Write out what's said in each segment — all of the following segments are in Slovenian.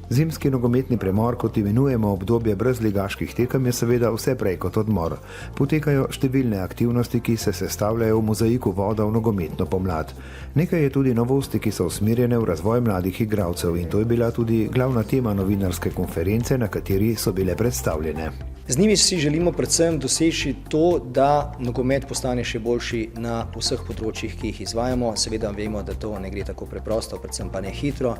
Zimski nogometni premor, kot imenujemo obdobje brez ligaških tekem, je seveda vse prej kot odmor. Potekajo številne aktivnosti, ki se sestavljajo v mozaiku voda v nogometno pomlad. Nekaj je tudi novosti, ki so usmerjene v razvoj mladih igralcev, in to je bila tudi glavna tema novinarske konference, na kateri so bile predstavljene. Z njimi si želimo predvsem doseči to, da nogomet postane še boljši na vseh področjih, ki jih izvajamo. Seveda vemo, da to ne gre tako preprosto, predvsem pa ne hitro,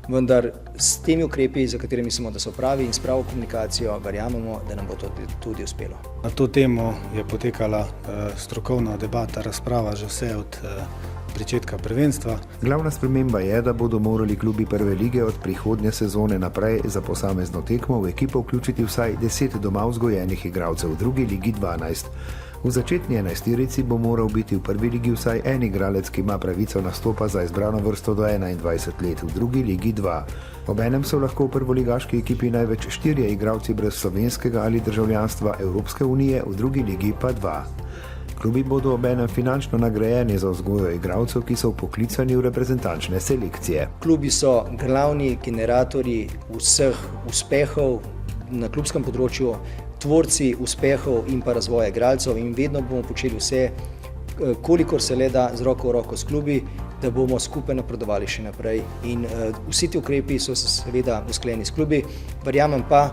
vendar s temi ukrepi, za katere mislimo, da so pravi in s pravo komunikacijo, verjamemo, da nam bo to tudi uspelo. Na to temo je potekala strokovna debata, razprava že vse od pričetka prvenstva. Glavna sprememba je, da bodo morali klubi prve lige od prihodnje sezone naprej za posamezno tekmo v ekipo vključiti vsaj 10 doma vzgojenih igralcev, v drugi ligi 12. V začetni 11-terici bo moral biti v prvi ligi vsaj en igralec, ki ima pravico nastopa za izbrano vrsto do 21 let, v drugi ligi 2. Obenem so lahko v prvoligaški ekipi največ 4 igralci brez slovenskega ali državljanstva Evropske unije, v drugi ligi pa 2. Klubi bodo obenem finančno nagrajeni za vzgojo igralcev, ki so vpoklicani v reprezentančne selekcije. Klubi so glavni generatorji vseh uspehov na klubskem področju, tvorci uspehov in pa razvoja igralcev, in vedno bomo počeli vse, kolikor se le da, z roko v roko s klubi, da bomo skupaj napredovali še naprej. In vsi ti ukrepi so seveda usklajeni s klubi, verjamem pa,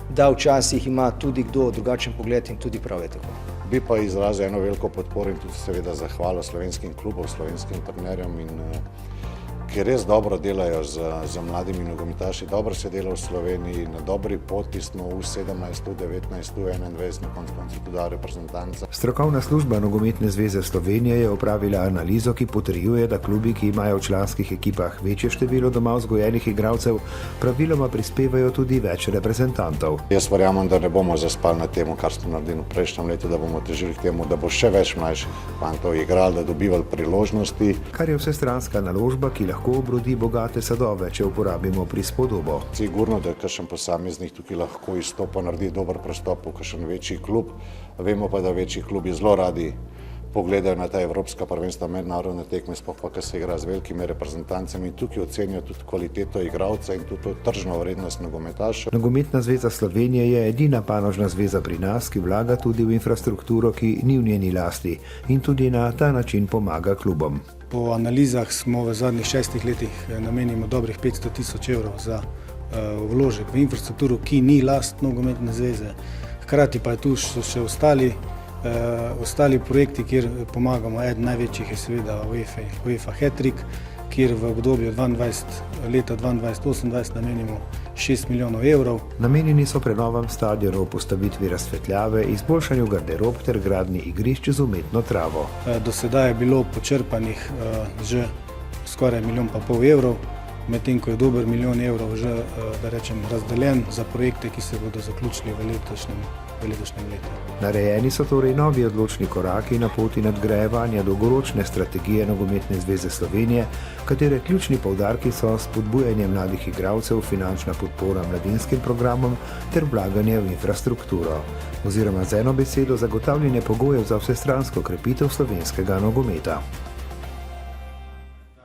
da včasih ima tudi kdo drugačen pogled in tudi prav je tako. Bi pa izrazil eno veliko podporo in tudi seveda zahvalo slovenskim klubom, slovenskim trenerjem, ki res dobro delajo z mladimi nogometaši. Dobro se dela v Sloveniji, na dobri poti smo v 17, v 19, v 21, na koncu tudi reprezentanca. Strokovna služba Nogometne zveze Slovenije je opravila analizo, ki potrjuje, da klubi, ki imajo v članskih ekipah večje število doma vzgojenih igralcev, praviloma prispevajo tudi več reprezentantov. Jaz verjamem, da ne bomo zaspali na temu, kar smo naredili v prejšnjem letu, da bomo težili k temu, da bo še več mlajših fantov igrali, da dobivali priložnosti. Kar je vsestranska naložba, ki lahko obrodi bogate sadove, če uporabimo prispodobo. Sigurno, da kakšen posameznik tukaj lahko izstopa, naredi dober prestop v kakšen večji klub. Vemo pa, da večji klubi zelo radi pogledajo na ta evropska prvenstva, mednarodne tekme, sploh pa, ki se igra z velikimi reprezentancami, in tukaj ocenijo tudi kvaliteto igralca in tudi tržno vrednost nogometaša. Nogometna zveza Slovenije je edina panožna zveza pri nas, ki vlaga tudi v infrastrukturo, ki ni v njeni lasti, in tudi na ta način pomaga klubom. Po analizah smo v zadnjih 6 letih namenimo dobrih 500 000 evrov za vložek v infrastrukturo, ki ni last Nogometne zveze. Hkrati pa je tu še ostali projekti, kjer pomagamo. Eden največjih je seveda UEFA Hat-Trick, kjer v obdobju leta 2022-2028 namenimo 6 milijonov evrov. Namenjeni so prenovam stadionov, postavitvi razsvetljave, izboljšanju garderob ter gradnji igrišč z umetno travo. Do sedaj je bilo počrpanih že skoraj 1,5 milijona evrov, medtem ko je dober 1 milijon evrov že, da rečem, razdeljen za projekte, ki se bodo zaključili v letošnjem letu. Narejeni so torej novi odločni koraki na poti nadgrajevanja dolgoročne strategije Nogometne zveze Slovenije, katere ključni poudarki so spodbujanje mladih igralcev, finančna podpora mladinskim programom ter vlaganje v infrastrukturo. Oziroma z eno besedo zagotavljanje pogojev za vsestransko krepitev slovenskega nogometa.